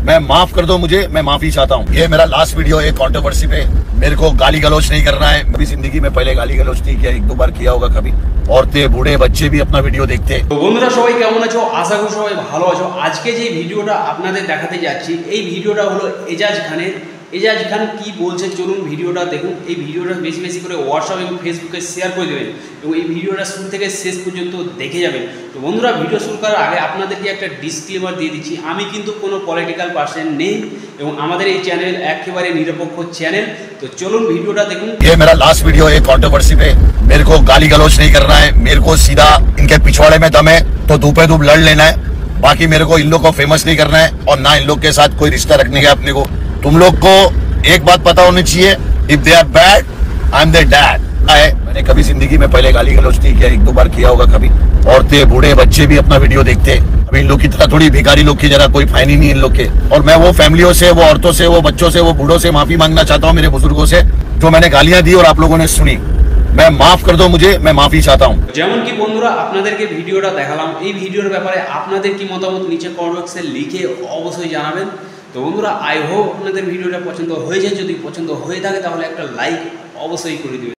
मैं माफ कर दो मुझे, मैं माफी चाहता हूँ। ये मेरा लास्ट वीडियो है कंट्रोवर्सी पे। मेरे को गाली गलौज नहीं करना है। मेरी जिंदगी में पहले गाली गलौज नहीं किया, एक दो बार किया होगा कभी। औरतें बूढ़े बच्चे भी अपना ভিডিও দেখতে। তো বন্ধুরা সবাই কেমন আছো? আশা করি সবাই ভালো আছো। আজকে যে ভিডিওটা আপনাদের দেখাতে যাচ্ছি, এই ভিডিওটা হলো এজাজ খানের। এজাজ খান কি বলছে চলুন ভিডিওটা দেখুন। এই ভিডিওটা বেশি বেশি করে হোয়াটসঅ্যাপ এবং ফেসবুকে শেয়ার করে দেবেন এবং এই ভিডিওটা শুরু থেকে শেষ পর্যন্ত দেখে যাবেন। তো বন্ধুরা ভিডিও শুরু করার আগে আপনাদেরকে একটা ডিসক্লেমার দিয়ে দিচ্ছি, আমি কিন্তু কোনো পলিটিক্যাল পার্সন নেই এবং আমাদের এই চ্যানেল একেবারে নিরপেক্ষ চ্যানেল। तो चलो वीडियोটা দেখুন। ये मेरा लास्ट वीडियो है कंट्रोवर्सी पे। मेरे को गाली गलौज नहीं करना है, मेरे को सीधा इनके पिछवाड़े में दम है तो धूपे धूप लड़ लेना है। बाकी मेरे को इन लोग को फेमस नहीं करना है और ना इन लोग के साथ कोई रिश्ता रखने का अपने को। तुम लोग को एक बात पता होनी चाहिए, if they are bad I am their dad. मैंने कभी जिंदगी में पहले गाली गलौज नहीं किया, एक दो बार किया होगा कभी। औरतें बूढ़े बच्चे भी अपना वीडियो देखते। अभी इन लोग की तरह थोड़ी भिखारी लोग की जरा कोई फायदा नहीं इन लोग के। और मैं वो फैमिलियों से, वो औरतों से, वो बच्चों से, वो बूढ़ों से माफी मांगना चाहता हूँ, मेरे बुजुर्गों से, जो मैंने गालियां दी और आप लोगों ने सुनी। मैं माफ कर दो मुझे, मैं माफी चाहता हूँ। যেমন কি বন্ধুরা আপনাদেরকে ভিডিওটা দেখালাম, এই ভিডিওর ব্যাপারে আপনাদের কি মতামত নিচে কমেন্ট বক্সে লিখে অবশ্যই জানাবেন। তো বন্ধুরা আই হোপ আপনাদের ভিডিওটা পছন্দ হয়েছে, যদি পছন্দ হয়ে থাকে তাহলে একটা লাইক অবশ্যই করে দিবেন।